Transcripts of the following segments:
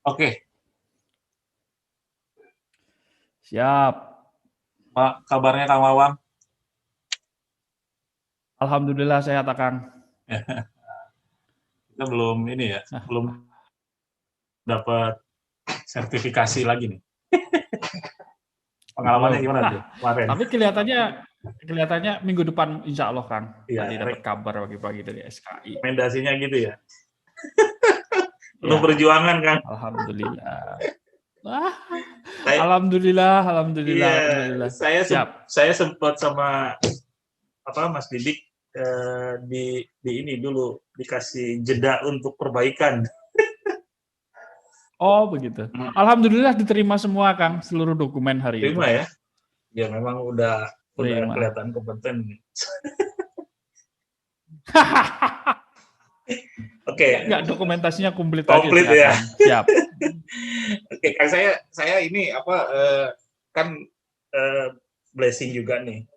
Oke, Siap. Pak, kabarnya Kang Wawang? Alhamdulillah sehat, Kang. Kita belum ini ya, belum dapat sertifikasi lagi nih. Pengalamannya Belum. gimana tuh kemarin? Tapi kelihatannya minggu depan insya Allah, Kang. Iya, Tadi dapat kabar pagi-pagi dari SKI. rekomendasinya gitu ya. Penuh Ya, perjuangan, Kang. Alhamdulillah. Wah, Saya, Alhamdulillah, iya, Alhamdulillah. saya Siap. saya sempat sama Mas Didik di ini dulu dikasih jeda untuk perbaikan. Oh, begitu. Alhamdulillah diterima semua, Kang, seluruh dokumen hari itu. Terima ya. Ya memang udah Terima. kelihatan kompeten nih. Oke, Enggak, dokumentasinya komplit aja, komplit ya. silakan. Siap. Oke, Kang, saya ini kan eh, blessing juga nih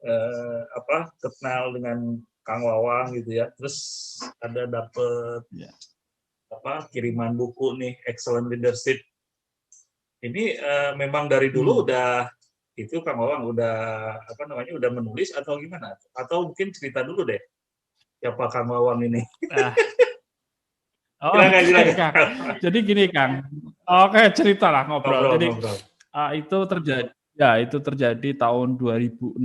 kenal dengan Kang Wawang gitu ya. Terus ada dapet Ya. kiriman buku nih Excellent Leadership. Ini memang dari dulu Hmm. udah itu Kang Wawang udah udah menulis atau gimana? Atau mungkin cerita dulu deh siapa Kang Wawang ini. Ah, Silakan Oke, silakan. Kang. Jadi gini, Kang. Oke, cerita lah ngobrol. Ngobrol Jadi ngobrol. itu terjadi tahun 2006,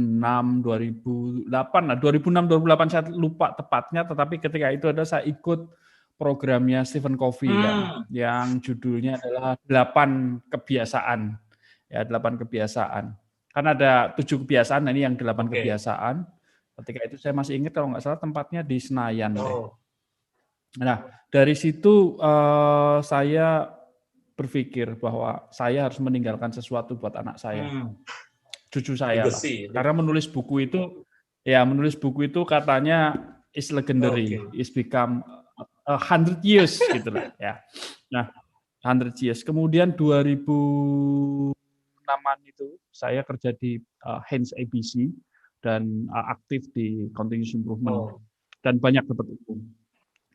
2008 lah. 2006, 2008 saya lupa tepatnya, tetapi ketika itu saya ikut programnya Stephen Covey, Kang, Hmm, yang judulnya adalah 8 kebiasaan. Ya, 8 kebiasaan. Kan ada 7 kebiasaan, nah ini yang 8 oke. kebiasaan. Ketika itu saya masih ingat kalau nggak salah tempatnya di Senayan deh. Oh, Nah, dari situ saya berpikir bahwa saya harus meninggalkan sesuatu buat anak saya, hmm, cucu saya lah. legacy. Karena menulis buku itu katanya is legendary, Oke. is become 100 years gitu lah ya. Nah, 100 years. Kemudian 2006-an itu saya kerja di Heinz ABC dan aktif di continuous improvement Oh, dan banyak dapat ilmu.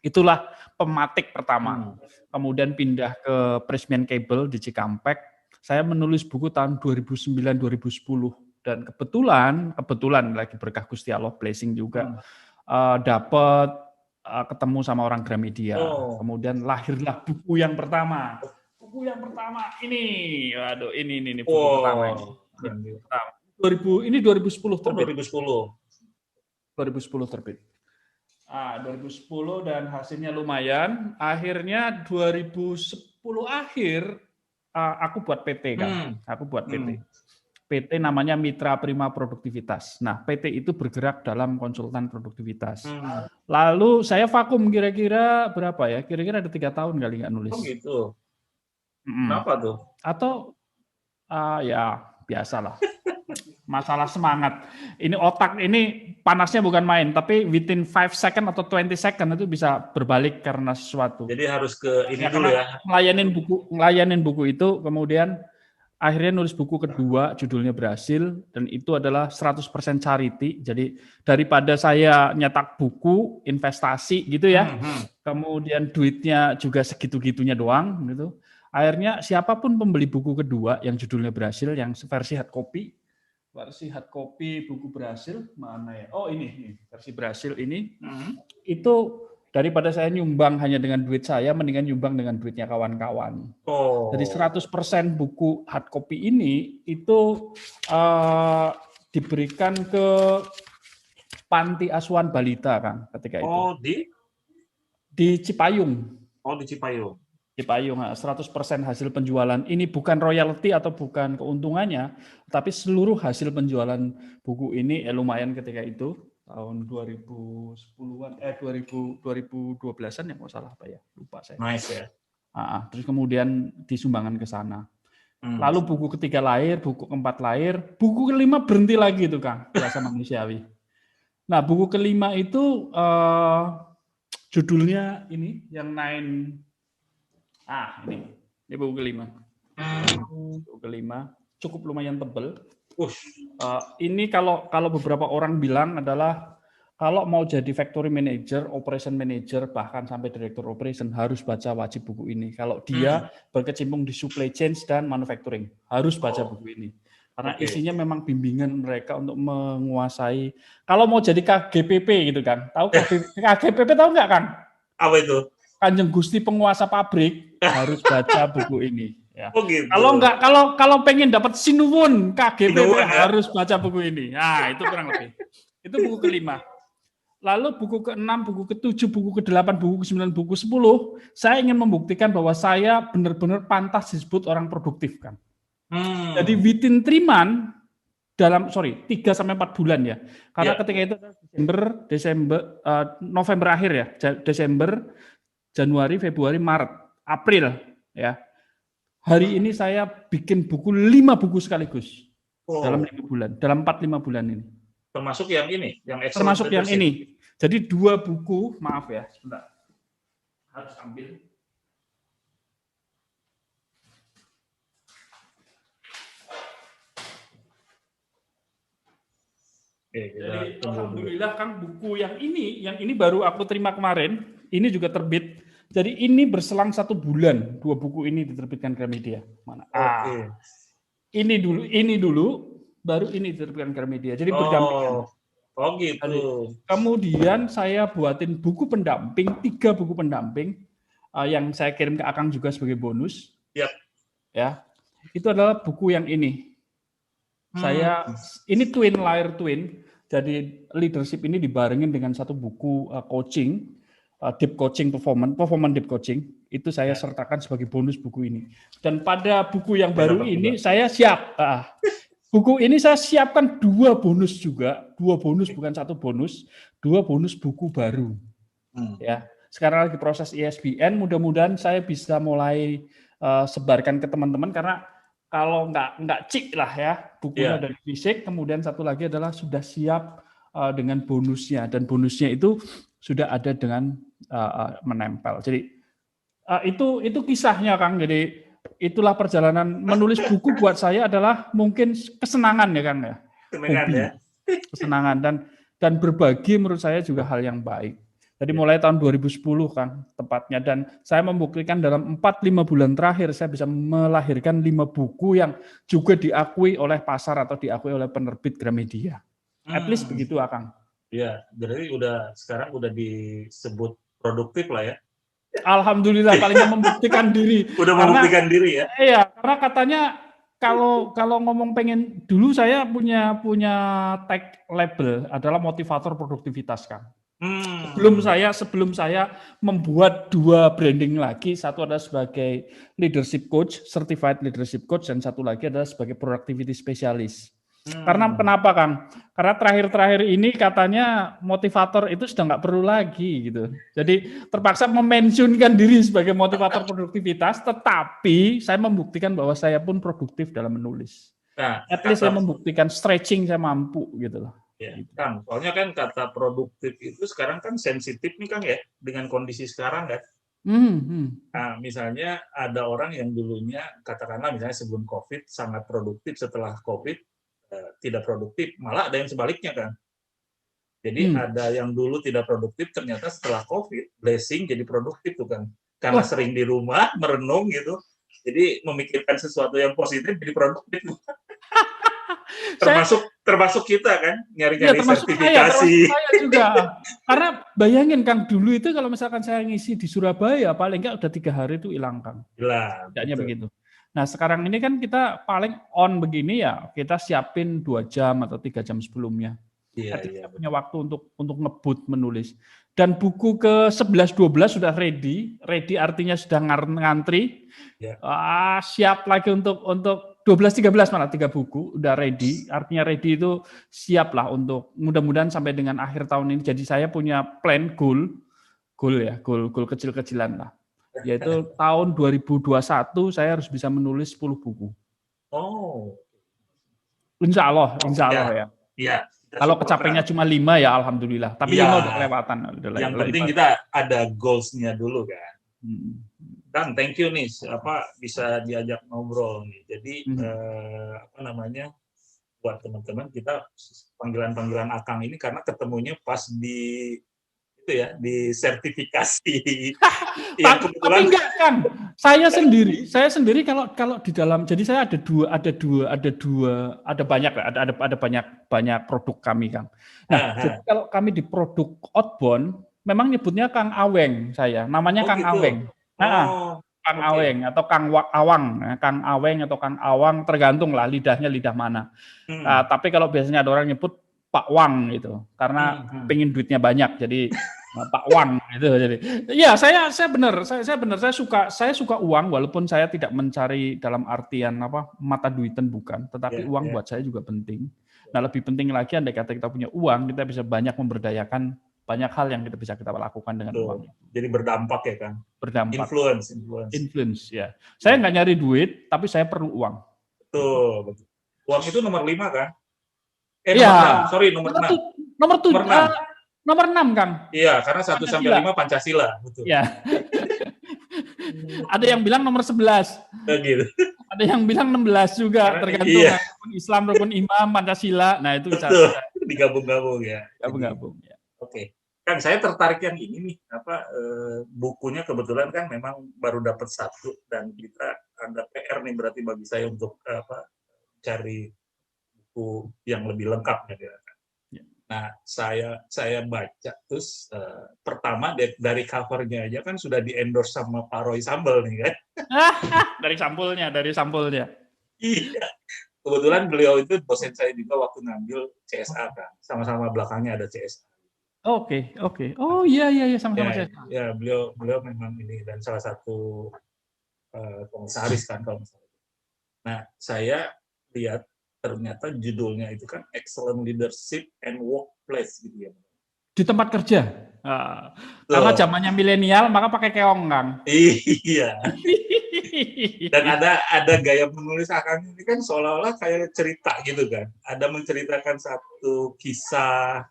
Itulah pematik pertama. hmm. Kemudian pindah ke Pressman Cable di Cikampek. Saya menulis buku tahun 2009-2010 dan kebetulan lagi berkah Gusti Allah blessing juga dapat ketemu sama orang Gramedia. Oh, Kemudian lahirlah buku yang pertama. Buku yang pertama ini, waduh ini buku pertama ini. wow. Ini Keren buku juga. pertama. 2010 Oh, terbit. 2010. 2010 terbit. 2010 dan hasilnya lumayan. Akhirnya 2010 akhir aku buat PT, Kang. Hmm, Aku buat PT. hmm. PT namanya Mitra Prima Produktivitas. Nah, PT itu bergerak dalam konsultan produktivitas. Hmm. Lalu saya vakum kira-kira berapa ya? Kira-kira ada 3 tahun kali nggak Oh nulis. gitu. Mm-mm. Kenapa tuh? Atau ya biasalah. Masalah semangat. Ini otak ini panasnya bukan main, tapi within 5 second atau 20 second itu bisa berbalik karena sesuatu. Jadi harus ke ini Ya dulu karena ya. ngelayanin buku itu, kemudian akhirnya nulis buku kedua, judulnya Berhasil, dan itu adalah 100% charity. Jadi daripada saya nyetak buku, investasi gitu ya, Hmm, hmm. kemudian duitnya juga segitu-gitunya doang gitu. Akhirnya siapapun pembeli buku kedua yang judulnya Berhasil, yang versi hard copy buku Berhasil mana ya? Oh ini versi Berhasil ini Hmm. itu daripada saya nyumbang hanya dengan duit saya, mendingan nyumbang dengan duitnya kawan-kawan. Jadi Oh, 100% buku hard copy ini itu diberikan ke panti asuhan balita, Kang, ketika itu. oh Di Cipayung. di Cipayung. Cipayung, 100% hasil penjualan. Ini bukan royalti atau bukan keuntungannya, tapi seluruh hasil penjualan buku ini lumayan ketika itu tahun 2010-an 2012-an ya nggak salah apa ya, lupa saya. Nice ya. Terus kemudian disumbangkan ke sana. Hmm. Lalu buku ketiga lahir, buku keempat lahir, buku kelima berhenti lagi itu, Kang, biasa manusiawi. Nah, buku kelima itu judulnya ini yang ini buku kelima. Buku kelima cukup lumayan tebel. Ini kalau beberapa orang bilang adalah Kalau mau jadi factory manager, operation manager, bahkan sampai direktur operation harus baca wajib buku ini. Kalau dia berkecimpung di supply chain dan manufacturing, harus baca buku ini. Karena isinya memang bimbingan mereka untuk menguasai. Kalau mau jadi KGPP gitu kan, tahu KGPP tahu nggak kan? Apa itu? Kanjeng Gusti penguasa pabrik harus baca buku ini. Ya. Oh gitu. Kalau pengen dapat sinuwun KGPP Sinuwun, harus baca buku ini. Nah itu kurang lebih. Itu buku kelima. Lalu buku ke-6, buku ke-7, buku ke-8, buku ke-9, buku ke-10, saya ingin membuktikan bahwa saya benar-benar pantas disebut orang produktif kan. Jadi within 3 month dalam 3 sampai 4 bulan ya. Karena ketika itu November akhir ya, Desember, Januari, Februari, Maret, April ya. Hari ini saya bikin 5 buku sekaligus dalam 5 bulan, dalam 4-5 bulan ini. Termasuk yang ini, yang termasuk yang ini. Jadi 2 buku, maaf ya, sebentar. Harus ambil. Jadi alhamdulillah Kang, buku yang ini baru aku terima kemarin, ini juga terbit. Jadi ini berselang 1 bulan, 2 buku ini diterbitkan Gramedia. Mana? Ini dulu, baru ini diterbitkan Gramedia. Jadi berdampingan. Oh gitu. Jadi, kemudian saya buatin buku pendamping, 3 buku pendamping yang saya kirim ke Akang juga sebagai bonus. Ya, itu adalah buku yang ini. Ini layer twin. Jadi leadership ini dibarengin dengan 1 buku coaching, deep coaching performance deep coaching. Itu saya sertakan sebagai bonus buku ini. Dan pada buku yang baru ini saya siap. Buku ini saya siapkan 2 bonus juga, 2 bonus bukan 1 bonus, 2 bonus buku baru. Ya, sekarang lagi proses ISBN, mudah-mudahan saya bisa mulai sebarkan ke teman-teman karena kalau nggak cik lah ya, bukunya dari fisik, kemudian satu lagi adalah sudah siap dengan bonusnya dan bonusnya itu sudah ada dengan menempel. Jadi itu kisahnya Kang. Jadi itulah perjalanan menulis buku buat saya adalah mungkin kesenangan ya Kang ya. Kesenangan dan berbagi menurut saya juga hal yang baik. Jadi mulai tahun 2010 Kang tepatnya, dan saya membuktikan dalam 4-5 bulan terakhir saya bisa melahirkan 5 buku yang juga diakui oleh pasar atau diakui oleh penerbit Gramedia. At least begitu Kang. Ya, berarti sekarang udah disebut produktif lah ya. Alhamdulillah paling membuktikan diri. Udah membuktikan diri ya. Iya, karena katanya kalau ngomong pengen, dulu saya punya tag label adalah motivator produktivitas Kang. Sebelum saya membuat 2 branding lagi, satu adalah sebagai leadership coach, certified leadership coach, dan satu lagi adalah sebagai productivity specialist. Karena kenapa Kang? Karena terakhir-terakhir ini katanya motivator itu sudah nggak perlu lagi gitu. Jadi terpaksa memensiunkan diri sebagai motivator produktivitas, tetapi saya membuktikan bahwa saya pun produktif dalam menulis. At least saya membuktikan stretching saya mampu gitu loh. Ya, Kang, soalnya kan kata produktif itu sekarang kan sensitif nih Kang ya, dengan kondisi sekarang kan. Nah, misalnya ada orang yang dulunya katakanlah misalnya sebelum COVID sangat produktif, setelah COVID tidak produktif, malah ada yang sebaliknya kan. Jadi ada yang dulu tidak produktif, ternyata setelah COVID blessing jadi produktif tuh kan, karena sering di rumah merenung gitu, jadi memikirkan sesuatu yang positif jadi produktif. termasuk kita kan nyari-nyari sertifikasi. Saya juga. Karena bayangin Kang, dulu itu kalau misalkan saya ngisi di Surabaya paling enggak udah 3 hari itu hilang Kang. Tidaknya begitu. Nah sekarang ini kan kita paling on begini ya, kita siapin 2 jam atau 3 jam sebelumnya. Kita punya waktu untuk ngebut menulis. Dan buku ke-11-12 sudah ready artinya sudah ngantri. Siap lagi untuk 12-13 malah 3 buku udah ready, artinya ready itu siap lah untuk mudah-mudahan sampai dengan akhir tahun ini. Jadi saya punya plan goal kecil-kecilan lah. Yaitu tahun 2021 saya harus bisa menulis 10 buku. Insya Allah ya. Iya. Kalau kecapainya cuma 5 ya alhamdulillah. Tapi 5 udah kelewatan. Yang penting kita ada goals-nya dulu kan. Kang, thank you nih bisa diajak ngobrol nih. Jadi buat teman-teman kita panggilan-panggilan Akang ini karena ketemunya pas di itu ya, di sertifikasi yang Tapi kebetulan enggak kan, saya sendiri kalau di dalam, jadi saya ada banyak, ada banyak produk kami, Kang. Nah, jadi kalau kami di produk outbound, memang nyebutnya Kang Aweng saya, namanya oh Kang gitu. Aweng. Nah, Kang Oke. Aweng atau Awang, Kang Aweng atau Kang Awang, tergantung lah lidahnya lidah mana. Tapi kalau biasanya ada orang nyebut Pak Wang gitu, karena pengen duitnya banyak, jadi Pak Wang gitu. Jadi, ya saya benar, saya suka uang, walaupun saya tidak mencari dalam artian apa mata duitan bukan, tetapi uang buat saya juga penting. Nah, lebih penting lagi andai kata kita punya uang, kita bisa banyak memberdayakan banyak hal yang kita bisa lakukan dengan uang. Jadi berdampak ya kan? Berdampak. Influence ya. Saya nggak nyari duit, tapi saya perlu uang. Betul. Uang itu nomor 5 kan? Iya. Nomor 6. Nomor 6, Kang. Iya, karena 1 sampai 5 Pancasila, betul. Iya. Ada yang bilang nomor 11. Gitu. Ada yang bilang 16 juga, tergantung rukun Islam, rukun iman, Pancasila. Nah, itu bisa digabung-gabung ya. Gabung-gabung ya. Oke. Kan saya tertarik yang ini nih, bukunya kebetulan kan memang baru dapat 1 dan kita ada PR nih berarti bagi saya untuk cari buku yang lebih lengkap ya. Nah, saya baca terus pertama dari covernya aja kan sudah di-endorse sama Pak Roy Sambel nih kan. Dari sampulnya. Iya. Kebetulan beliau itu dosen saya juga waktu ngambil CSA kan. Sama-sama belakangnya ada CSA. Oke. Oh iya sama-sama CSA. Ya, beliau memang ini dan salah satu komisaris kan kalau misalnya. Nah, saya lihat ternyata judulnya itu kan Excellent Leadership and Workplace gitu ya. Di tempat kerja. Karena zamannya milenial maka pakai keong, Kang. Iya. Dan ada gaya menulis Akang ini kan seolah-olah kayak cerita gitu kan. Ada menceritakan satu kisah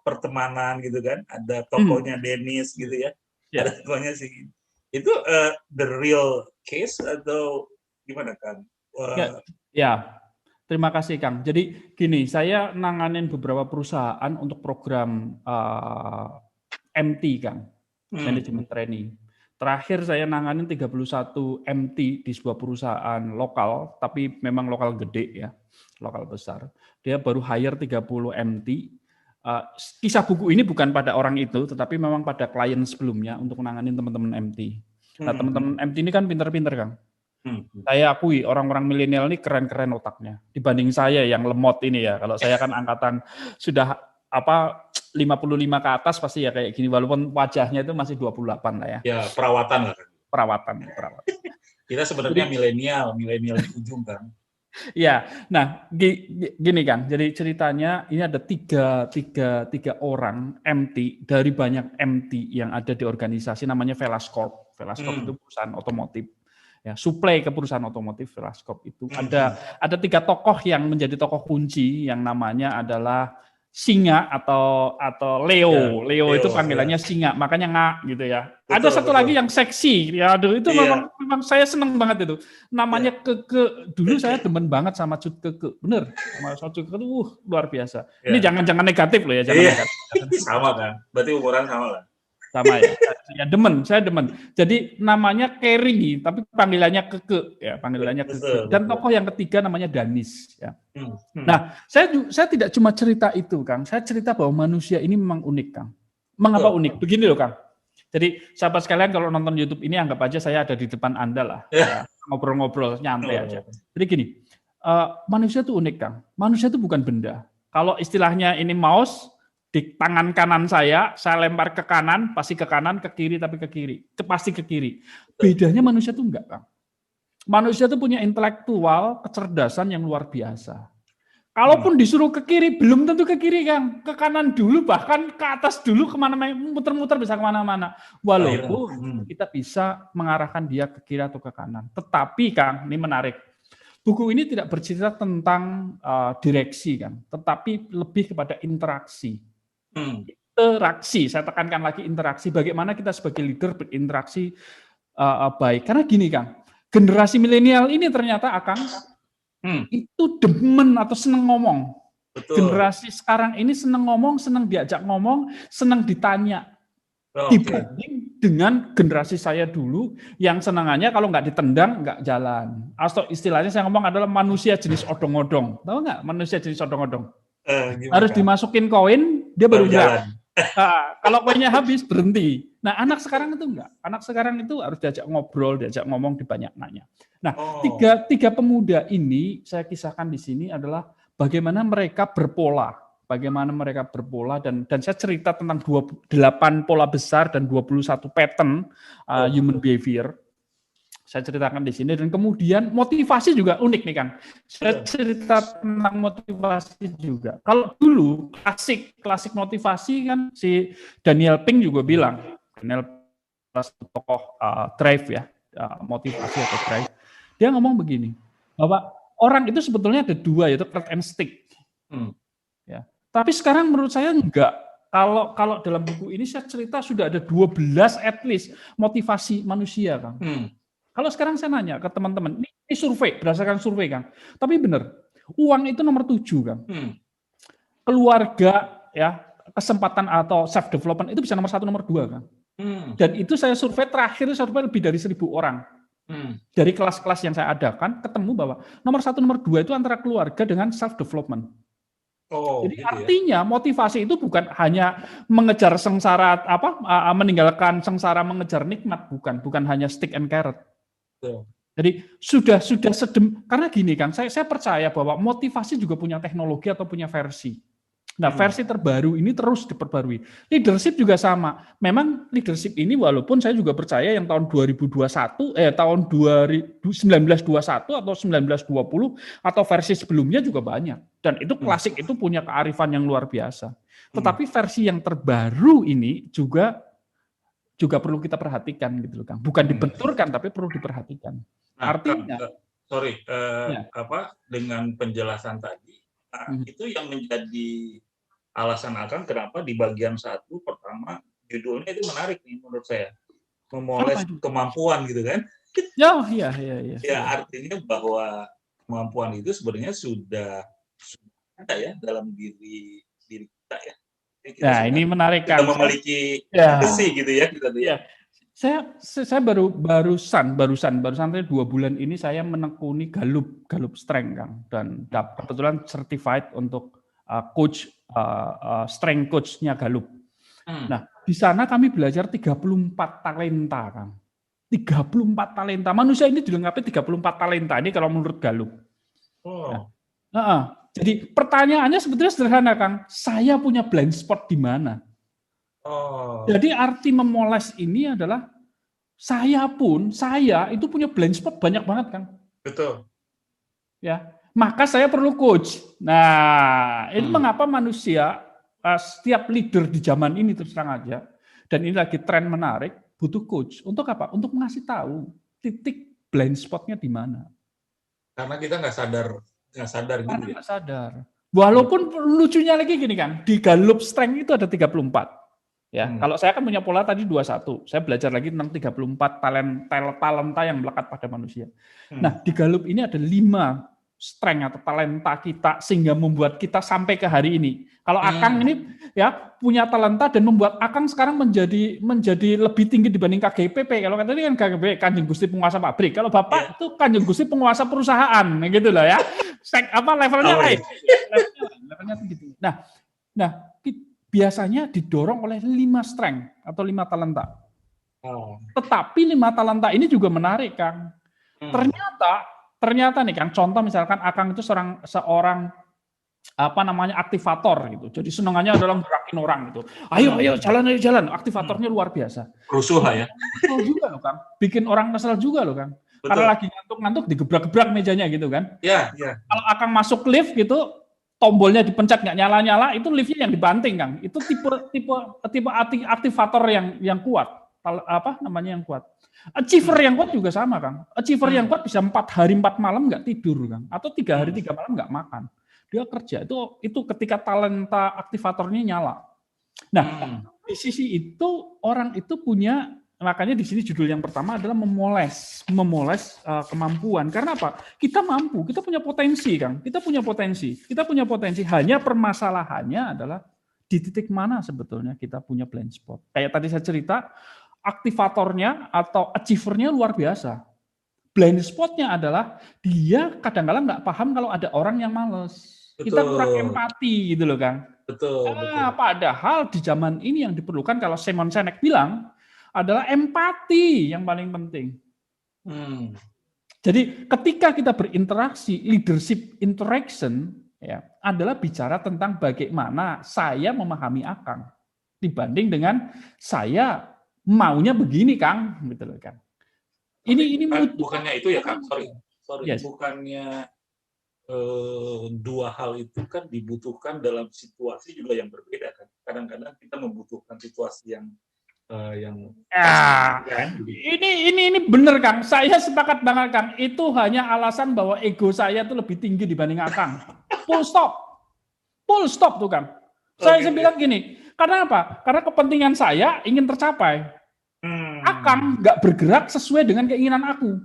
pertemanan gitu kan. Ada tokohnya Dennis gitu ya. Ada tokohnya sih. Itu the real case atau gimana kan? Ya, terima kasih Kang. Jadi gini, saya nanganin beberapa perusahaan untuk program MT Kang, Management Training. Terakhir saya nanganin 31 MT di sebuah perusahaan lokal, tapi memang lokal gede ya, lokal besar. Dia baru hire 30 MT. Kisah buku ini bukan pada orang itu, tetapi memang pada klien sebelumnya untuk nanganin teman-teman MT. Nah, teman-teman MT ini kan pinter-pinter Kang. Saya akui orang-orang milenial ini keren-keren otaknya dibanding saya yang lemot ini ya. Kalau saya kan angkatan sudah 55 ke atas pasti ya kayak gini, walaupun wajahnya itu masih 28 lah ya. Ya, perawatan lah. Perawatan. Kita sebenarnya milenial di ujung kan. Ya, nah gini Kang. Jadi ceritanya ini ada tiga orang MT dari banyak MT yang ada di organisasi namanya Velascorp. Velascorp itu perusahaan otomotif. Ya, suplai ke perusahaan otomotif Velascorp itu ada 3 tokoh yang menjadi tokoh kunci yang namanya adalah Singa atau Leo. Leo itu panggilannya Singa, makanya Nga gitu ya. Ada satu lagi yang seksi ya, aduh itu memang saya seneng banget itu. Namanya Keke. Dulu saya demen banget sama Cut Keke. Bener, sama Cut Keke itu luar biasa. Ini jangan negatif loh ya, jangan negatif. Sama kan. Berarti umuran sama lah. Sama ya, saya demen. Jadi namanya Kerry, tapi panggilannya Keke, ya panggilannya Keke. Dan tokoh yang ketiga namanya Danis. Ya. Nah, saya tidak cuma cerita itu, Kang. Saya cerita bahwa manusia ini memang unik, Kang. Mengapa unik? Begini loh, Kang. Jadi sahabat sekalian kalau nonton YouTube ini anggap aja saya ada di depan Anda lah, ya. Ngobrol-ngobrol nyantai aja. Jadi gini, manusia itu unik, Kang. Manusia itu bukan benda. Kalau istilahnya ini mouse di tangan kanan saya lempar ke kanan, pasti ke kanan, ke kiri tapi ke kiri, pasti ke kiri. Bedanya manusia itu enggak, Kang. Manusia itu punya intelektual, kecerdasan yang luar biasa. Kalaupun disuruh ke kiri, belum tentu ke kiri, Kang. Ke kanan dulu, bahkan ke atas dulu, kemana-mana, muter-muter bisa kemana-mana. Walaupun kita bisa mengarahkan dia ke kiri atau ke kanan. Tetapi, Kang, ini menarik. Buku ini tidak bercerita tentang direksi, Kang, tetapi lebih kepada interaksi. Interaksi, saya tekankan lagi interaksi. Bagaimana kita sebagai leader berinteraksi baik. Karena gini, Kang, generasi milenial ini ternyata akan itu demen atau seneng ngomong. Betul. Generasi sekarang ini seneng ngomong, seneng diajak ngomong, seneng ditanya. Dibanding dengan generasi saya dulu yang senangannya kalau nggak ditendang nggak jalan. Atau istilahnya saya ngomong adalah manusia jenis odong-odong. Tahu nggak manusia jenis odong-odong? Harus dimasukin koin dia baru jalan. Nah, kalau koinnya habis berhenti. Nah, anak sekarang itu enggak. Anak sekarang itu harus diajak ngobrol, diajak ngomong, dibanyak nanya. Nah, tiga pemuda ini saya kisahkan di sini adalah bagaimana mereka berpola. Bagaimana mereka berpola dan saya cerita tentang 8 pola besar dan 21 pattern human behavior. Saya ceritakan di sini dan kemudian motivasi juga unik nih Kang. Saya cerita tentang motivasi juga. Kalau dulu klasik motivasi kan si Daniel Pink juga bilang, Daniel tokoh Drive ya, motivasi atau Drive. Dia ngomong begini, bahwa orang itu sebetulnya ada dua yaitu carrot and stick. Ya. Tapi sekarang menurut saya enggak. Kalau dalam buku ini saya cerita sudah ada 12 at least motivasi manusia Kang. Kalau sekarang saya nanya ke teman-teman, ini survei, berdasarkan survei Kang. Tapi benar, uang itu nomor 7 Kang. Keluarga, ya, kesempatan atau self development itu bisa nomor 1, nomor 2 Kang. Dan itu saya survei terakhir, survei lebih dari 1.000 orang. Dari kelas-kelas yang saya adakan, ketemu bahwa nomor 1, nomor 2 itu antara keluarga dengan self development. Jadi gitu artinya ya? Motivasi itu bukan hanya mengejar sengsara, meninggalkan sengsara mengejar nikmat, bukan hanya stick and carrot. Jadi sudah karena gini kan, saya percaya bahwa motivasi juga punya teknologi atau punya versi. Nah, versi terbaru ini terus diperbarui. Leadership juga sama. Memang leadership ini walaupun saya juga percaya yang tahun 2021, tahun 1921 atau 1920 atau versi sebelumnya juga banyak. Dan itu klasik itu punya kearifan yang luar biasa. Tetapi versi yang terbaru ini juga perlu kita perhatikan gitu loh Kang. Bukan dibenturkan tapi perlu diperhatikan. Nah, artinya dengan penjelasan tadi itu yang menjadi alasan Akang kenapa di bagian 1 pertama judulnya itu menarik nih menurut saya. Memoles kemampuan gitu kan. Iya. Ya, artinya bahwa kemampuan itu sebenarnya sudah ada ya dalam diri kita ya. Nah, ini menarik Kang. Kita memiliki besi gitu ya kita tuh ya. Saya barusan 2 bulan ini saya menekuni Gallup Strength Kang, dan kebetulan certified untuk coach strength coach-nya Gallup. Nah, di sana kami belajar 34 talenta Kang. 34 talenta. Manusia ini dilengkapi 34 talenta ini kalau menurut Gallup. Jadi pertanyaannya sebetulnya sederhana Kang. Saya punya blind spot di mana? Jadi arti memoles ini adalah saya itu punya blind spot banyak banget Kang. Betul. Ya, maka saya perlu coach. Nah, ini mengapa manusia setiap leader di zaman ini terus terang aja, dan ini lagi tren menarik, butuh coach. Untuk apa? Untuk ngasih tahu titik blind spotnya di mana. Karena kita nggak sadar gitu ya. Nggak sadar. Walaupun lucunya lagi gini Kang, di Gallup Strength itu ada 34. Ya, kalau saya kan punya pola tadi 21. Saya belajar lagi tentang 34 talenta yang melekat pada manusia. Nah, di Gallup ini ada 5 strength atau talenta kita sehingga membuat kita sampai ke hari ini. Kalau Akang ini ya punya talenta dan membuat Akang sekarang menjadi lebih tinggi dibanding KGPP. Kalau tadi kan KGPP Kanjeng Gusti penguasa pabrik. Kalau Bapak itu Kanjeng Gusti penguasa perusahaan, gitu loh ya. Levelnya lain. Levelnya tinggi. Nah, biasanya didorong oleh 5 strength atau 5 talenta. Tetapi 5 talenta ini juga menarik, Kang. Ternyata nih, Kang, contoh misalkan Akang itu seorang aktivator gitu. Jadi senangannya adalah gerakin orang gitu. Ayo jalan. Aktivatornya luar biasa. Rusuh lah ya. Kesel juga loh, Kang. Bikin orang kesel juga loh, Kang. Betul. Karena lagi ngantuk-ngantuk digebrak-gebrak mejanya gitu kan. Iya. Kalau Akang masuk lift gitu, tombolnya dipencet nggak nyala-nyala, itu liftnya yang dibanting Kang. Itu tipe aktivator yang kuat. Yang kuat. Achiever yang kuat juga sama Kang. Achiever yang kuat bisa 4 hari 4 malam nggak tidur Kang, atau 3 hari 3 malam nggak makan. Dia kerja itu ketika talenta aktivatornya nyala. Nah, di sisi itu orang itu punya Makanya di sini judul yang pertama adalah memoles kemampuan. Karena apa? Kita mampu, kita punya potensi, Kang. Kita punya potensi. Hanya permasalahannya adalah di titik mana sebetulnya kita punya blind spot. Kayak tadi saya cerita, aktivatornya atau achiever-nya luar biasa. Blind spot-nya adalah dia kadang-kadang nggak paham kalau ada orang yang males. Kita kurang empati gitu loh, Kang. Betul. Padahal di zaman ini yang diperlukan, kalau Simon Sinek bilang, adalah empati yang paling penting. Jadi ketika kita berinteraksi, leadership interaction ya adalah bicara tentang bagaimana saya memahami Akang dibanding dengan saya maunya begini, Kang, gitu loh, Kang. Ini bukannya itu ya, Kang? Sorry. Yes. Bukannya dua hal itu kan dibutuhkan dalam situasi juga yang berbeda, kan? Kadang-kadang kita membutuhkan situasi yang ini benar, Kang. Saya sepakat banget, Kang. Itu hanya alasan bahwa ego saya itu lebih tinggi dibanding Akang. Full stop tuh, Kang. Saya bilang gini, karena apa? Karena kepentingan saya ingin tercapai. Akang nggak bergerak sesuai dengan keinginan aku.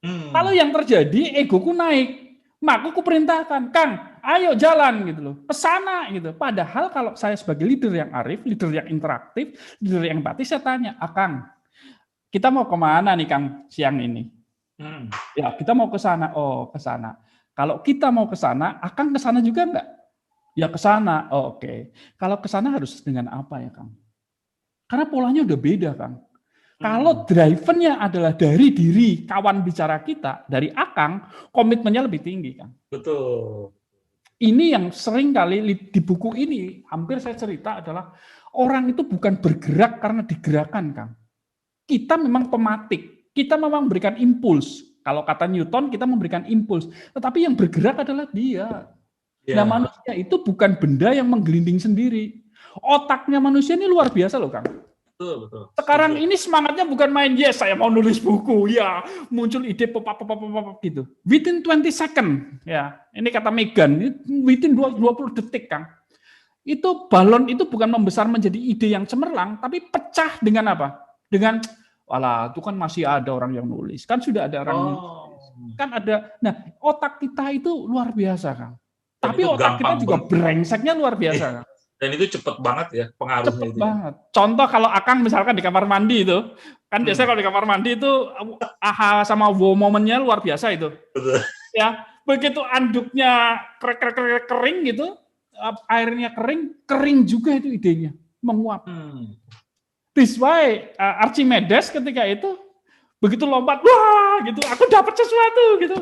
Kalau yang terjadi, egoku naik. Maka aku perintahkan, Kang, ayo jalan gitu loh, kesana gitu. Padahal kalau saya sebagai leader yang arif, leader yang interaktif, leader yang empati, saya tanya, Kang, kita mau kemana nih, Kang, siang ini? Ya, kita mau ke sana. Oh, ke sana. Kalau kita mau ke sana, Akang ke sana juga enggak? Ya, ke sana. Oh, oke. Kalau ke sana harus dengan apa ya, Kang? Karena polanya udah beda, Kang. Kalau drivernya adalah dari diri kawan bicara kita, dari Akang, komitmennya lebih tinggi, Kang. Betul. Ini yang sering kali di buku ini, hampir saya cerita adalah orang itu bukan bergerak karena digerakkan, Kang. Kita memang pematik, kita memang memberikan impuls. Kalau kata Newton, kita memberikan impuls. Tetapi yang bergerak adalah dia. Nah, manusia itu bukan benda yang menggelinding sendiri. Otaknya manusia ini luar biasa loh, Kang. Betul. Sekarang ini semangatnya bukan main, yes, saya mau nulis buku, ya, muncul ide pop gitu. Within 20 second, ya. Ini kata Megan, within 20 detik, Kang. Itu balon itu bukan membesar menjadi ide yang cemerlang, tapi pecah dengan apa? Dengan, walah, itu kan masih ada orang yang nulis. Kan sudah ada orang yang nulis. Kan ada. Nah, otak kita itu luar biasa, Kang. Tapi otak kita juga brengseknya luar biasa, Kang. Dan itu cepet banget ya pengaruhnya. Cepet banget. Contoh kalau Akang misalkan di kamar mandi itu, kan biasanya kalau di kamar mandi itu aha sama wow momennya luar biasa itu. Betul. Ya, begitu anduknya kering gitu, airnya kering juga itu idenya, menguap. This why Archimedes ketika itu begitu lompat, wah gitu, aku dapat sesuatu gitu.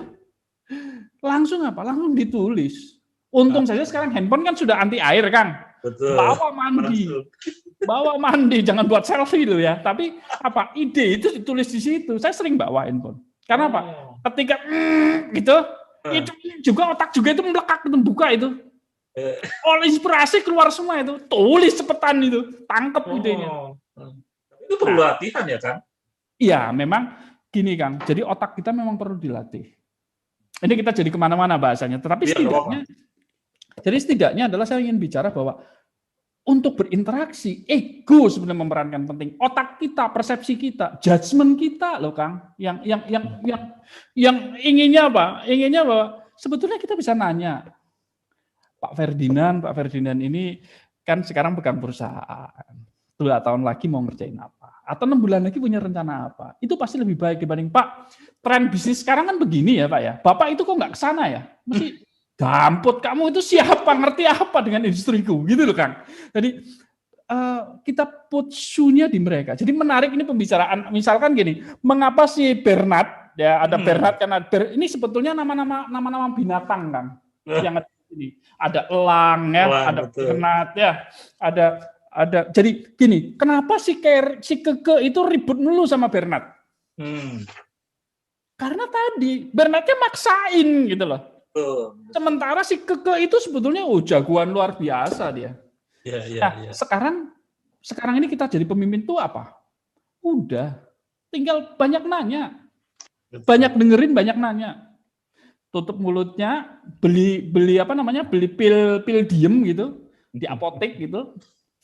Langsung apa? Langsung ditulis. Untung saja sekarang handphone kan sudah anti air, Kang. Betul. Bawa mandi, jangan buat selfie loh ya. Tapi apa? Ide itu ditulis di situ. Saya sering bawa handphone. Karena apa? Ketika gitu, itu juga otak juga itu melekat itu buka itu. Oleh inspirasi keluar semua itu. Tulis cepetan itu, tangkep idenya. Itu perlu latihan ya, Kang? Iya, memang gini, Kang. Jadi otak kita memang perlu dilatih. Ini kita jadi kemana-mana bahasanya. Tetapi setidaknya adalah saya ingin bicara bahwa untuk berinteraksi, ego sebenarnya memerankan penting. Otak kita, persepsi kita, judgement kita loh, Kang. Yang inginnya apa? Inginnya bahwa sebetulnya kita bisa nanya, Pak Ferdinand ini kan sekarang pegang perusahaan. 2 tahun lagi mau ngerjain apa? Atau 6 bulan lagi punya rencana apa? Itu pasti lebih baik dibanding, Pak, tren bisnis sekarang kan begini ya, Pak ya. Bapak itu kok nggak kesana ya? Mesti gamput, kamu itu siapa, ngerti apa dengan industriku, gitu loh, Kang. Jadi kita put shoe-nya di mereka. Jadi menarik ini pembicaraan, misalkan gini, mengapa si Bernard, ya ada Bernard karena ini sebetulnya nama-nama binatang, Kang. Yang ada di sini. Ada elang ya, ada Bernard ya, ada. Jadi gini, kenapa si Keke itu ribut dulu sama Bernard? Karena tadi Bernardnya maksain gitu loh. Sementara si Keke itu sebetulnya jagoan luar biasa dia. Nah, sekarang ini kita jadi pemimpin tuh apa? Udah, tinggal banyak nanya, banyak dengerin, banyak nanya. Tutup mulutnya, beli pil diem gitu di apotek gitu,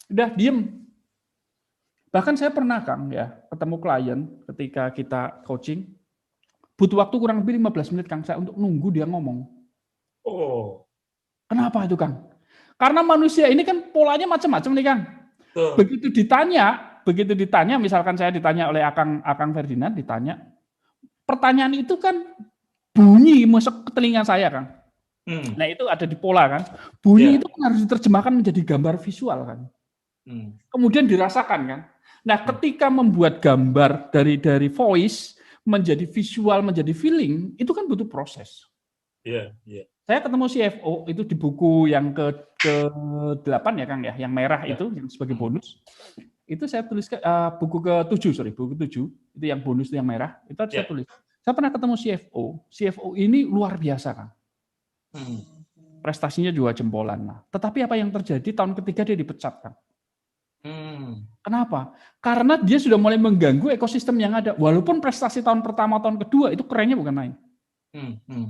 udah diem. Bahkan saya pernah Kang ya ketemu klien ketika kita coaching, butuh waktu kurang lebih 15 menit Kang saya untuk nunggu dia ngomong. Oh, Kenapa itu Kang? Karena manusia ini kan polanya macam-macam nih Kang. betul. Begitu ditanya, misalkan saya ditanya oleh Akang Ferdinand, ditanya, pertanyaan itu kan bunyi masuk ke telinga saya Kang. Hmm, Nah itu ada di pola kan. Bunyi ya. itu kan harus diterjemahkan menjadi gambar visual kan. Hmm, Kemudian dirasakan kan. Nah hmm, ketika membuat gambar dari voice menjadi visual, menjadi feeling, itu kan butuh proses. ya, ya, Saya ketemu CFO itu di buku yang ke-8 ya Kang ya, yang merah ya. itu yang sebagai Hmm, bonus. Itu saya tulis buku ke-7, buku ke-7 itu yang bonus itu yang merah, itu saya ya. tulis. Saya pernah ketemu CFO. CFO ini luar biasa Kang. Hmm, Prestasinya juga jempolan lah. Tetapi apa yang terjadi tahun ketiga dia dipecat Kang. hmm, Kenapa? Karena dia sudah mulai mengganggu ekosistem yang ada. Walaupun prestasi tahun pertama, tahun kedua itu kerennya bukan main. hmm, hmm.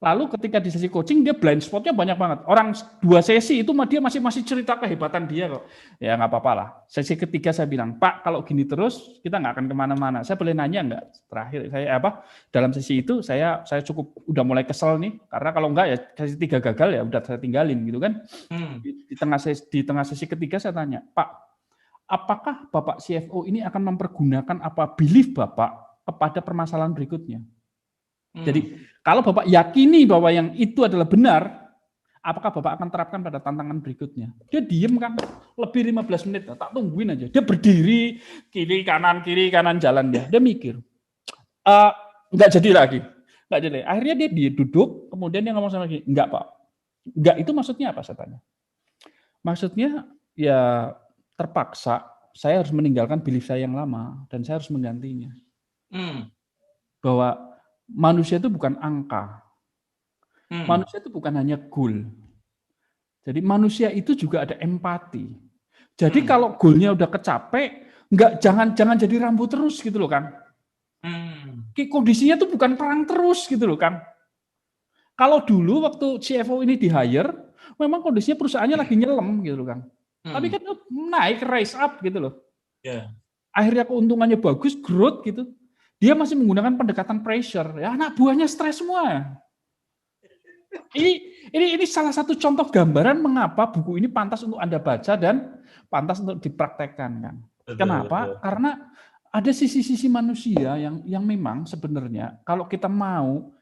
Lalu ketika di sesi coaching dia blind spotnya banyak banget. Orang 2 sesi itu dia masih cerita kehebatan dia kok. Ya nggak apa-apa lah. Sesi ketiga saya bilang, Pak kalau gini terus kita nggak akan kemana-mana. Saya boleh nanya nggak? Terakhir saya dalam sesi itu saya cukup udah mulai kesel nih. Karena kalau nggak ya sesi 3 gagal ya udah saya tinggalin gitu kan. Hmm. Di tengah sesi ketiga saya tanya, Pak apakah Bapak CFO ini akan mempergunakan apa belief Bapak kepada permasalahan berikutnya? Hmm. Jadi kalau Bapak yakini bahwa yang itu adalah benar, apakah Bapak akan terapkan pada tantangan berikutnya? Dia diem kan, lebih 15 menit, tak tungguin aja. Dia berdiri, kiri kanan jalan dia. Dia mikir, nggak jadi lagi. Nggak jadi. Akhirnya dia duduk, kemudian dia ngomong sama lagi, enggak Pak. Enggak itu maksudnya apa saya tanya? Maksudnya ya terpaksa saya harus meninggalkan belief saya yang lama dan saya harus menggantinya. Hmm. Bahwa manusia itu bukan angka. Hmm. Manusia itu bukan hanya goal. Jadi manusia itu juga ada empati. Jadi Hmm. kalau goalnya udah kecapek, jangan jadi rambut terus gitu loh Kang. Hmm. Kondisinya tuh bukan perang terus gitu loh Kang. Kalau dulu waktu CFO ini di hire, memang kondisinya perusahaannya lagi nyelam gitu loh Kang. Tapi Hmm. kan naik, rise up gitu loh. Ya. Akhirnya keuntungannya bagus, growth gitu. Dia masih menggunakan pendekatan pressure. Ya anak buahnya stres semua. Ini salah satu contoh gambaran mengapa buku ini pantas untuk Anda baca dan pantas untuk dipraktekkan kan. Betul, betul. Kenapa? Karena ada sisi-sisi manusia yang memang sebenarnya kalau kita mau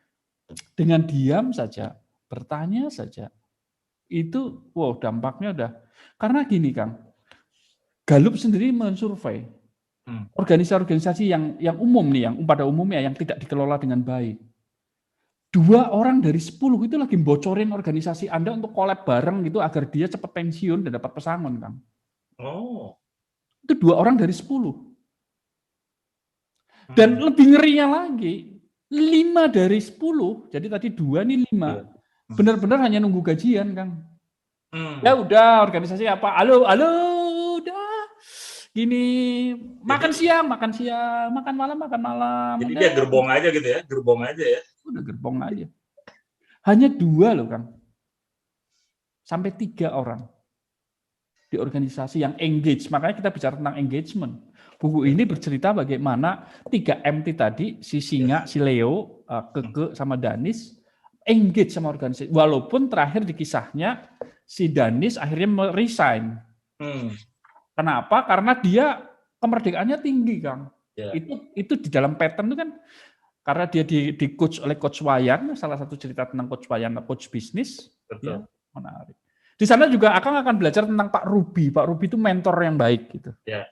dengan diam saja, bertanya saja, itu wow dampaknya udah. Karena gini Kang, Gallup sendiri mensurvei Hmm. organisasi-organisasi yang umum nih, yang pada umumnya yang tidak dikelola dengan baik. 2 orang dari 10 itu lagi bocorin organisasi Anda untuk collab bareng gitu agar dia cepat pensiun dan dapat pesangon, Kang. Oh. Itu 2 orang dari 10. Dan Hmm. lebih ngerinya lagi, 5 dari 10, jadi tadi 2 nih 5, Ya. Hmm. benar-benar hanya nunggu gajian, Kang. Ya Hmm. udah, organisasi apa? Halo, halo, udah. Gini, makan Jadi siang, makan malam, jadi dia udah. gerbong aja gitu ya, gerbong aja ya. Udah gerbong aja. Hanya 2 loh, Kang. Sampai 3 orang di organisasi yang engage. Makanya kita bicara tentang engagement. Buku Ya. ini bercerita bagaimana 3MT tadi, si Ya. Singa, si Leo, Hmm. Keke, sama Danis, engage sama organisasi. Walaupun terakhir di kisahnya, si Danis akhirnya resign. Hmm. Kenapa? Karena dia kemerdekaannya tinggi, Kang. Ya. Itu di dalam pattern itu kan, karena dia di coach oleh Coach Wayan, salah satu cerita tentang Coach Wayan, coach bisnis, ya Betul. menarik. Di sana juga Akang akan belajar tentang Pak Ruby. Pak Ruby itu mentor yang baik gitu. Ya.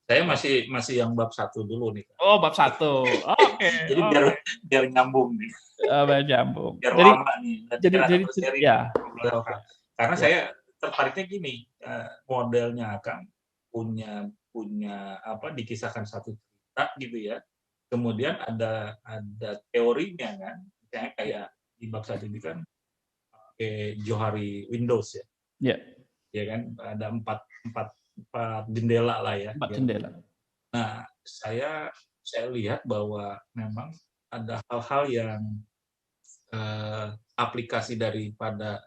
Saya masih yang bab 1 dulu nih. Oh, bab 1. Oke, Jadi oke. biar nyambung nih. Nyambung. Biar Jadi lama nih. Dan jadi biar ada jadi sharing ya, ngobrol apa. Karena ya. saya tertariknya gini, modelnya Kang punya apa dikisahkan satu cerita gitu ya. Kemudian ada teorinya kan. Misalnya kayak di bab 1 ini kan Johari Windows ya. Ya, Ya kan ada empat jendela lah ya. 4 jendela. Nah, saya lihat bahwa memang ada hal-hal yang aplikasi daripada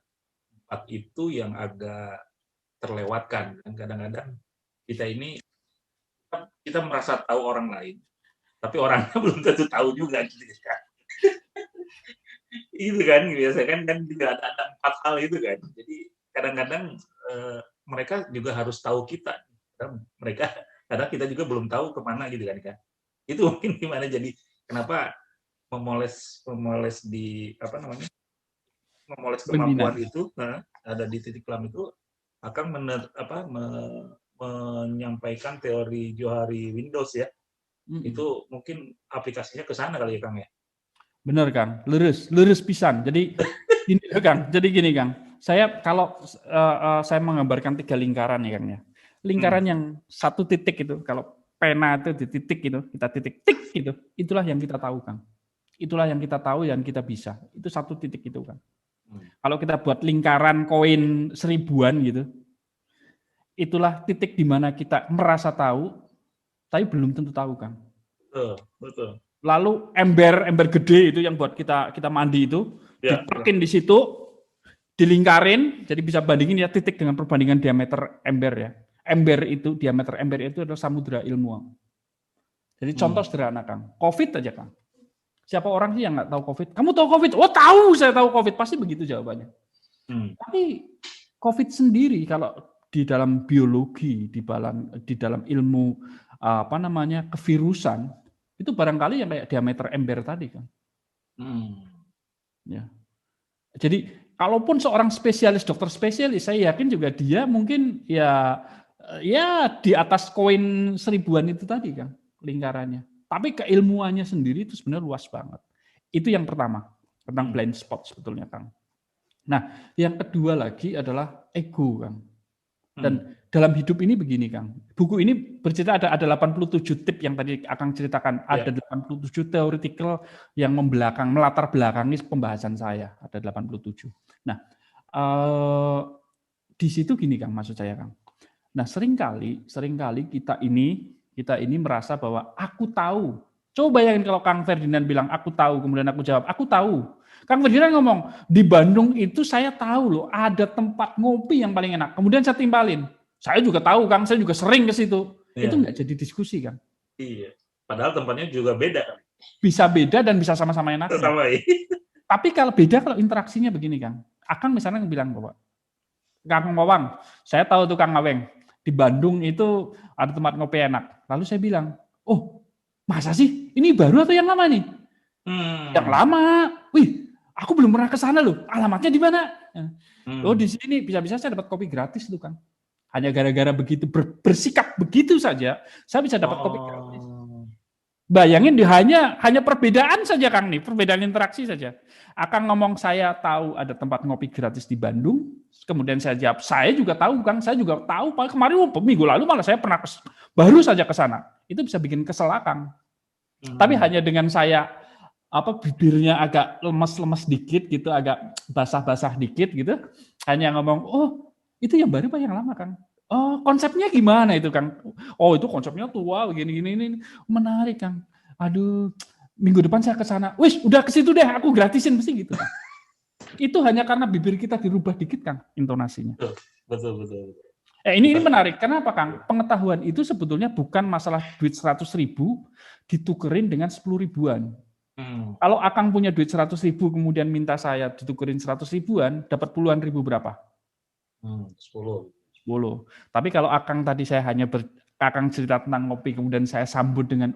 4 itu yang agak terlewatkan. Dan kadang-kadang kita ini kita merasa tahu orang lain, tapi orangnya belum tentu tahu juga gitu kan. Itu kan biasanya kan juga ada 4 hal itu kan. Jadi kadang-kadang mereka juga harus tahu kita. Mereka kadang kita juga belum tahu kemana gitu kan. Itu mungkin gimana, jadi kenapa memoles di memoles kemampuan itu ada di titik kelam itu akan menyampaikan teori Johari Windows ya. Itu mungkin aplikasinya ke sana kali ya Kang ya. Bener Kang, lurus pisan. Jadi gini Kang, saya kalau saya menggambarkan 3 lingkaran ya Kang ya. Lingkaran yang satu titik itu, kalau pena itu di titik itu, kita titik tik gitu, itulah yang kita tahu Kang. Itulah yang kita tahu, yang kita bisa. Itu satu titik itu Kang. Kalau kita buat lingkaran koin 1000-an gitu, itulah titik di mana kita merasa tahu, tapi belum tentu tahu Kang. Betul. Lalu ember gede itu yang buat kita mandi itu, ditekin di situ, dilingkarin, jadi bisa bandingin ya titik dengan perbandingan diameter ember ya. Diameter ember itu adalah samudra ilmu. Jadi contoh sederhana Kang, COVID aja Kang. Siapa orang sih yang nggak tahu COVID? Kamu tahu COVID? Oh tahu, saya tahu COVID. Pasti begitu jawabannya. Tapi COVID sendiri kalau di dalam biologi, di dalam ilmu kevirusan, itu barangkali yang kayak diameter ember tadi kan. Ya. Jadi kalaupun seorang spesialis, dokter spesialis, saya yakin juga dia mungkin ya di atas koin 1000-an itu tadi kan lingkarannya. Tapi keilmuannya sendiri itu sebenarnya luas banget. Itu yang pertama tentang blind spot sebetulnya Kang. Nah, yang kedua lagi adalah ego Kang. Dan dalam hidup ini begini Kang, buku ini bercerita ada 87 tip yang tadi Akang ceritakan, ada 87 theoretical yang melatar belakangi pembahasan saya, ada 87. Nah, di situ gini Kang, maksud saya Kang. Nah, seringkali kita ini merasa bahwa aku tahu. Coba bayangin kalau Kang Ferdinand bilang aku tahu, kemudian aku jawab aku tahu. Kang Ferdinand ngomong, di Bandung itu saya tahu loh, ada tempat ngopi yang paling enak. Kemudian saya timbalin. Saya juga tahu, Kang, saya juga sering ke situ. Itu nggak jadi diskusi, Kang. Iya. Padahal tempatnya juga beda. Bisa beda dan bisa sama-sama enaknya. Tapi kalau interaksinya begini, Kang. Akang misalnya bilang, Bapak, Kang Wawang, saya tahu tuh Kang Aweng, di Bandung itu ada tempat ngopi enak. Lalu saya bilang, oh, masa sih? Ini baru atau yang lama nih? Yang lama. Wih, aku belum pernah ke sana loh. Alamatnya di mana? Oh, di sini bisa-bisa saya dapat kopi gratis tuh, Kang. Hanya gara-gara begitu bersikap begitu saja, saya bisa dapat kopi gratis. Bayangin hanya perbedaan saja, Kang nih, perbedaan interaksi saja. Akang ngomong saya tahu ada tempat ngopi gratis di Bandung, kemudian saya jawab, saya juga tahu, Kang, saya juga tahu. Kemarin minggu lalu malah saya pernah baru saja ke sana. Itu bisa bikin kesel Akang. Tapi hanya dengan saya bibirnya agak lemes-lemes dikit gitu, agak basah-basah dikit gitu, hanya ngomong, oh itu yang baru apa yang lama Kang? Oh konsepnya gimana itu Kang? Oh itu konsepnya tua, gini-gini, menarik Kang. Aduh, minggu depan saya ke sana. Wis, udah ke situ deh, aku gratisin mesti gitu Kang. Itu hanya karena bibir kita dirubah dikit Kang, intonasinya. Betul. Ini menarik, kenapa Kang? Pengetahuan itu sebetulnya bukan masalah duit 100.000 ditukerin dengan 10.000-an. Kalau Akang punya duit 100.000 kemudian minta saya ditukerin 100.000-an, dapat puluhan ribu berapa? 10. Tapi kalau Akang tadi saya hanya Akang cerita tentang ngopi kemudian saya sambut dengan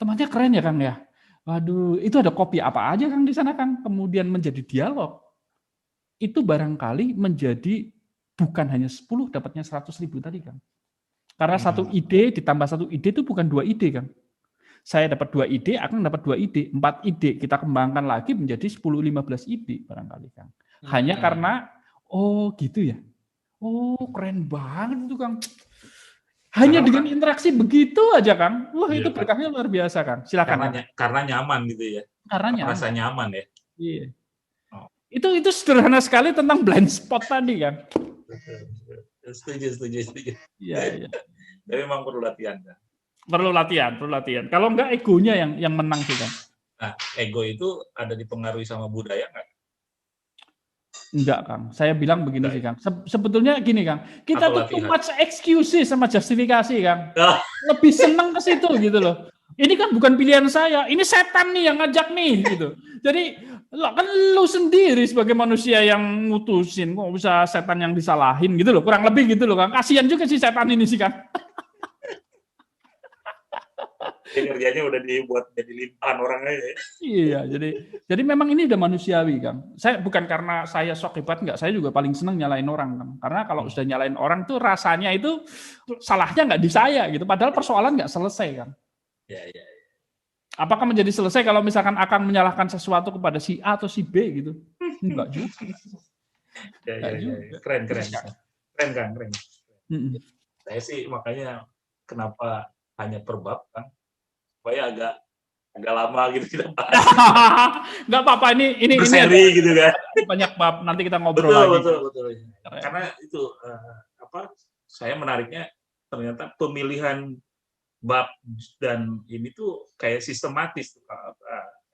tempatnya keren ya Kang ya. Waduh, itu ada kopi apa aja Kang di sana Kang? Kemudian menjadi dialog. Itu barangkali menjadi bukan hanya 10 dapatnya 100.000 tadi Kang. Karena satu ide ditambah satu ide itu bukan 2 ide Kang. Saya dapat 2 ide, Akang dapat 2 ide, 4 ide, kita kembangkan lagi menjadi 10-15 ide barangkali Kang. Hanya karena, oh gitu ya, oh keren banget itu Kang. Hanya dengan interaksi begitu aja Kang, wah itu berkahnya luar biasa Kang. Silakan. Karena nyaman gitu ya. Karena merasa nyaman ya. Iya. Itu sederhana sekali tentang blind spot tadi kan. Setuju. Iya. Tapi memang perlu latihan kan. Perlu latihan. Kalau enggak egonya yang menang sih kan. Nah, ego itu ada dipengaruhi sama budaya nggak? Enggak, Kang. Saya bilang begini sih, Kang. Sebetulnya gini, Kang. Kita Atau tuh too latihan? much excuses sama justifikasi, Kang. Ah, Lebih senang ke situ gitu loh. Ini kan bukan pilihan saya, ini setan nih yang ngajak nih gitu. Jadi kan lu sendiri sebagai manusia yang mutusin, kok bisa setan yang disalahin gitu loh. Kurang lebih gitu loh, Kang. Kasihan juga sih setan ini sih, Kang. kerjanya udah dibuat jadi limpahan orang aja ya. Iya, jadi memang ini udah manusiawi, Kang. Saya bukan karena saya sok hebat, enggak. Saya juga paling senang nyalain orang, Kang. Karena kalau sudah nyalain orang tuh rasanya itu salahnya nggak di saya gitu. Padahal persoalan nggak selesai, Kang. Ya, ya. Apakah menjadi selesai kalau misalkan akan menyalahkan sesuatu kepada si A atau si B gitu? Enggak juga. Ya. Keren. Keren, Kang. Mm-mm. Saya sih makanya kenapa hanya per bab, Kang. Supaya agak lama gitu kita bahas. Nggak apa-apa, ini Berseri gitu kan. banyak bab, nanti kita ngobrol lagi. Betul. Karena itu saya menariknya ternyata pemilihan bab dan ini tuh kayak sistematis.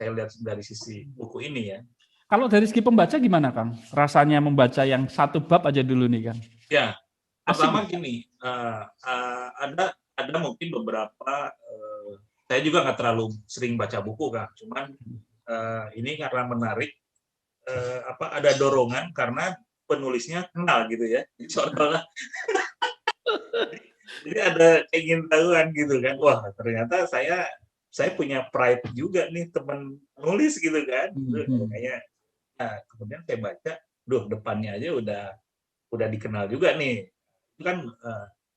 Saya lihat dari sisi buku ini ya. Kalau dari segi pembaca gimana, Kang? Rasanya membaca yang satu bab aja dulu nih, Kang. Ya, pertama Asik. gini, ada mungkin beberapa saya juga nggak terlalu sering baca buku, Kang. Cuman ini karena menarik, ada dorongan karena penulisnya kenal gitu ya. Seolah-olah jadi ada keingintahuan gitu kan. Wah, ternyata saya punya pride juga nih teman nulis gitu kan. Makanya kemudian saya baca, depannya aja udah dikenal juga nih. Itu kan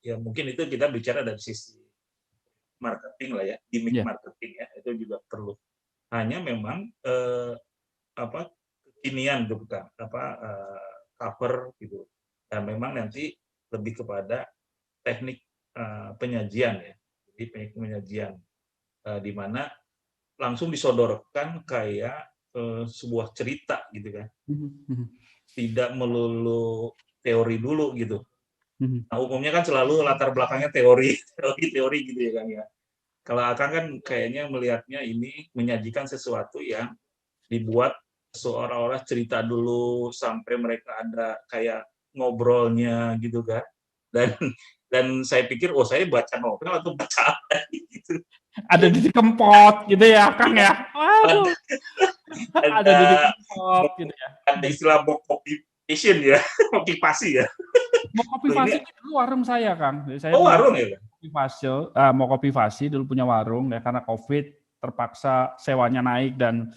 ya mungkin itu kita bicara dari sisi marketing lah ya, gimmick marketing ya, itu juga perlu. Hanya memang kekinian gitu kan, cover gitu. Dan memang nanti lebih kepada teknik penyajian ya. Jadi teknik penyajian di mana langsung disodorkan kayak sebuah cerita gitu kan. Tidak melulu teori dulu gitu. Nah, umumnya kan selalu latar belakangnya teori gitu ya kan ya. Kalau Akang kan kayaknya melihatnya ini menyajikan sesuatu yang dibuat seolah-olah cerita dulu sampai mereka ada kayak ngobrolnya gitu kan. Dan saya pikir, saya baca novel atau baca apa gitu. Ada Didi Kempot gitu ya, Kang ya. Waduh. Ada Didi Ada Kempot gitu ya. ada istilah motivation ya, motivasi ya. Mau kopi fasi dulu warung saya, Kang. Jadi saya punya Warung ya? kopi fasi, mau kopi fasi dulu punya warung ya, karena Covid terpaksa sewanya naik dan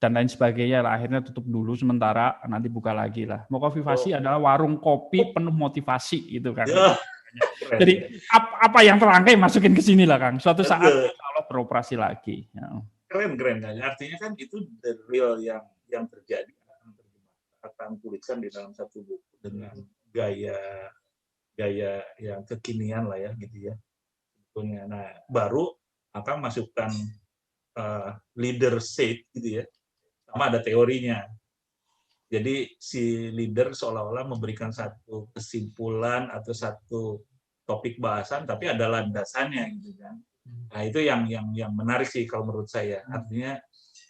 lain sebagainya lah. Akhirnya tutup dulu sementara, nanti buka lagi lah. Mau kopi fasi adalah warung kopi penuh motivasi gitu kan. Ya, jadi apa yang terangkai masukin ke sini lah, Kang. Suatu saat insya Allah beroperasi lagi. Ya. Keren. Artinya kan itu the real yang terjadi. Akan tuliskan di dalam satu buku dengan gaya yang kekinian lah ya gitu ya. Sebetulnya. Nah, baru akan masukkan leader said gitu ya. Sama ada teorinya. Jadi si leader seolah-olah memberikan satu kesimpulan atau satu topik bahasan, tapi ada landasannya gitu kan. Nah itu yang menarik sih kalau menurut saya. Artinya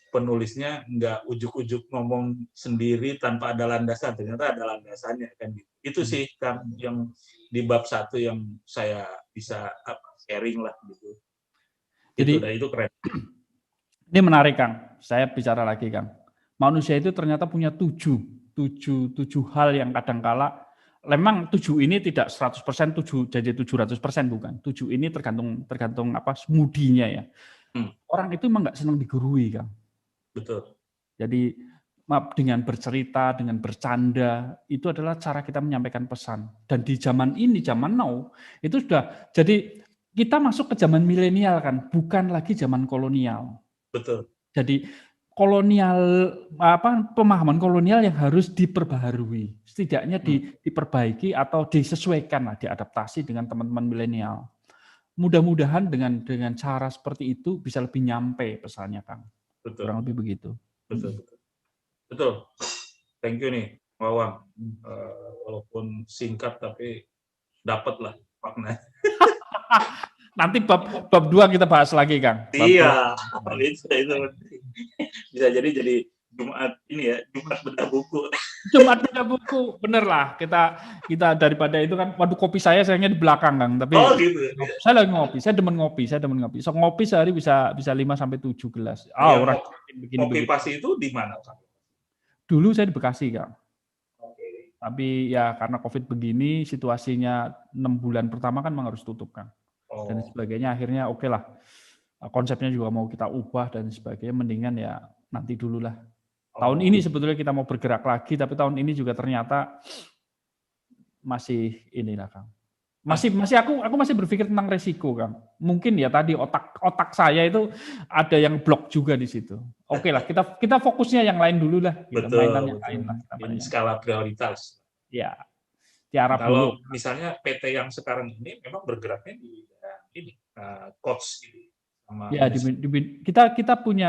penulisnya nggak ujuk-ujuk ngomong sendiri tanpa ada landasan, ternyata ada landasannya kan gitu. Itu sih kan yang di bab 1 yang saya bisa sharing lah gitu. Jadi itu keren. Ini menarik, Kang. Saya bicara lagi, Kang. Manusia itu ternyata punya tujuh hal yang kadangkala memang 7 ini tidak 100% 7 jadi 700% bukan. 7 ini tergantung apa moodinya ya. Orang itu memang nggak senang digurui, Kang. Betul. Jadi dengan bercerita, dengan bercanda, itu adalah cara kita menyampaikan pesan. Dan di zaman ini, zaman now, itu sudah jadi kita masuk ke zaman milenial kan, bukan lagi zaman kolonial. Betul. Jadi pemahaman kolonial yang harus diperbaharui, setidaknya diperbaiki atau disesuaikan lah, diadaptasi dengan teman-teman milenial. Mudah-mudahan dengan cara seperti itu bisa lebih nyampe pesannya, Kang. Betul. Kurang lebih begitu. Betul. Thank you nih, Wawang. Walaupun singkat tapi dapat lah makna. Nanti bab 2 kita bahas lagi, Kang. Iya, itu bisa jadi Jumat ini ya, Jumat beda buku. Jumat beda buku, bener lah. Kita daripada itu kan, waduh kopi saya sayangnya di belakang Kang, tapi Gitu. saya lagi ngopi, saya demen ngopi. So ngopi sehari bisa 5 sampai 7 gelas. Yang Begini. Kopi Pas itu di mana, Kang? Dulu saya di Bekasi, Kang. Oke. Tapi ya karena Covid begini, situasinya 6 bulan pertama kan memang harus tutup, Kang. Dan sebagainya, akhirnya oke lah. Konsepnya juga mau kita ubah dan sebagainya, mendingan ya nanti dulu lah. Tahun ini sebetulnya kita mau bergerak lagi, tapi tahun ini juga ternyata masih inilah Kang. Masih aku masih berpikir tentang resiko Kang. Mungkin ya tadi otak saya itu ada yang blok juga di situ. Oke lah, kita fokusnya yang lain dulu lah. Gitu. Mainan yang lain lah. Ini skala prioritas. Ya, tiarap kalau dulu. Misalnya PT yang sekarang ini memang bergeraknya di ini coach gitu. Ya,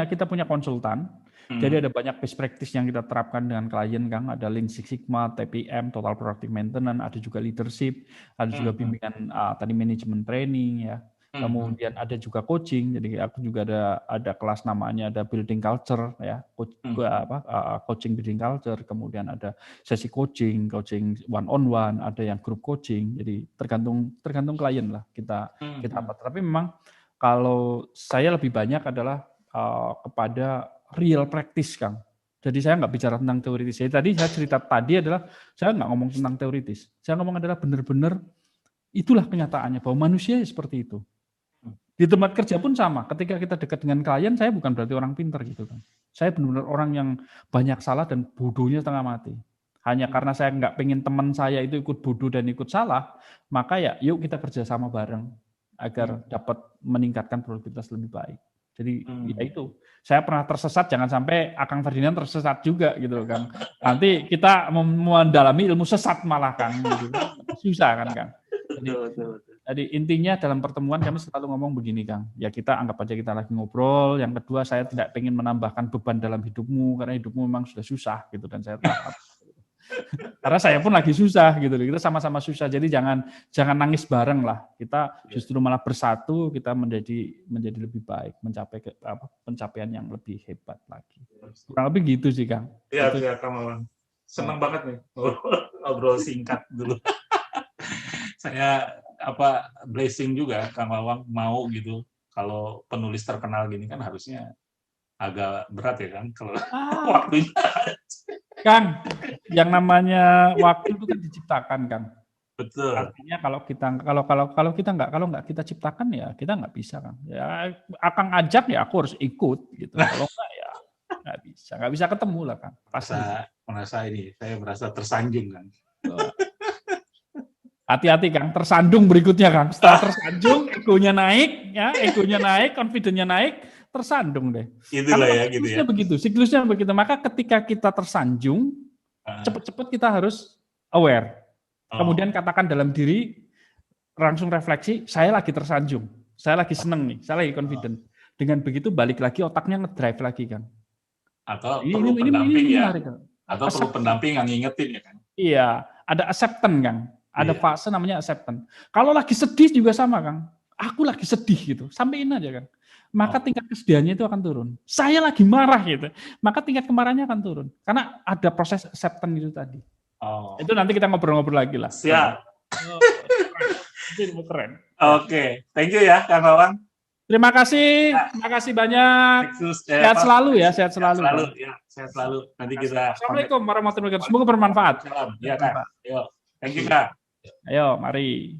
kita punya konsultan. Jadi ada banyak best practice yang kita terapkan dengan klien, Kang. Ada Lean Six Sigma, TPM, Total Productive Maintenance, ada juga leadership, ada juga bimbingan tadi manajemen training ya. Kemudian ada juga coaching. Jadi aku juga ada kelas namanya ada building culture ya, coaching building culture. Kemudian ada sesi coaching one on one, ada yang group coaching. Jadi tergantung klien lah kita apa. Tapi memang kalau saya lebih banyak adalah kepada real practice, Kang. Jadi saya nggak bicara tentang teoritis. Jadi tadi saya cerita adalah saya nggak ngomong tentang teoritis. Saya ngomong adalah benar-benar itulah kenyataannya bahwa manusia seperti itu. Di tempat kerja pun sama. Ketika kita dekat dengan klien, saya bukan berarti orang pintar gitu kan. Saya benar-benar orang yang banyak salah dan bodohnya setengah mati. Hanya karena saya nggak pengen teman saya itu ikut bodoh dan ikut salah, maka ya yuk kita kerjasama bareng agar dapat meningkatkan produktivitas lebih baik. Jadi ya itu, saya pernah tersesat, jangan sampai Akang Ferdinand tersesat juga gitu kan. Nanti kita mendalami ilmu sesat malah Kang, gitu. Susah kan Kang. Jadi intinya dalam pertemuan kami selalu ngomong begini Kang, ya kita anggap aja kita lagi ngobrol. Yang kedua saya tidak pengen menambahkan beban dalam hidupmu karena hidupmu memang sudah susah gitu dan saya tahu. Karena saya pun lagi susah gitu, kita sama-sama susah. Jadi jangan nangis bareng lah. Kita justru malah bersatu, kita menjadi lebih baik, mencapai pencapaian yang lebih hebat lagi. Kurang lebih gitu sih, Kang. Iya, Kang Wawan. Senang banget nih ngobrol singkat dulu. Saya blessing juga Kang Wawan mau gitu. Kalau penulis terkenal gini kan harusnya agak berat ya kan kalau waktunya. Kang, yang namanya waktu itu kan diciptakan, Kang. Betul. Artinya kalau nggak kita ciptakan ya kita nggak bisa, Kang. Ya Akang ajak ya aku harus ikut gitu. Kalau nggak ya nggak bisa ketemu lah, Kang. Saya merasa tersanjung, Kang. Hati-hati, Kang. Tersandung berikutnya, Kang. Setelah tersanjung, egonya naik, confidence-nya naik. Tersandung deh. Itulah ya gitu ya. Siklusnya begitu. Maka ketika kita tersanjung, cepat-cepat kita harus aware. Kemudian katakan dalam diri, langsung refleksi, saya lagi tersanjung. Saya lagi seneng nih, saya lagi confident. Dengan begitu balik lagi otaknya ngedrive lagi kan. Atau perlu pendamping ya. Atau perlu pendamping yang ngingetin ya kan. Iya, ada acceptance Kang. Ada fase namanya acceptance. Kalau lagi sedih juga sama Kang. Aku lagi sedih gitu. Sampaiin aja Kang. Maka tingkat kesedihannya itu akan turun. Saya lagi marah gitu. Maka tingkat kemarahannya akan turun. Karena ada proses acceptance itu tadi. Itu nanti kita ngobrol-ngobrol lagi lah. Siap. Keren. Oke. Thank you ya Kang Wawan. Terima kasih banyak. Sehat selalu ya, sehat selalu. Sehat selalu. Nanti kita. Assalamualaikum warahmatullahi wabarakatuh. Semoga bermanfaat. Salam. Ya Kak. Yo. Thank you Kak. Ayo, mari.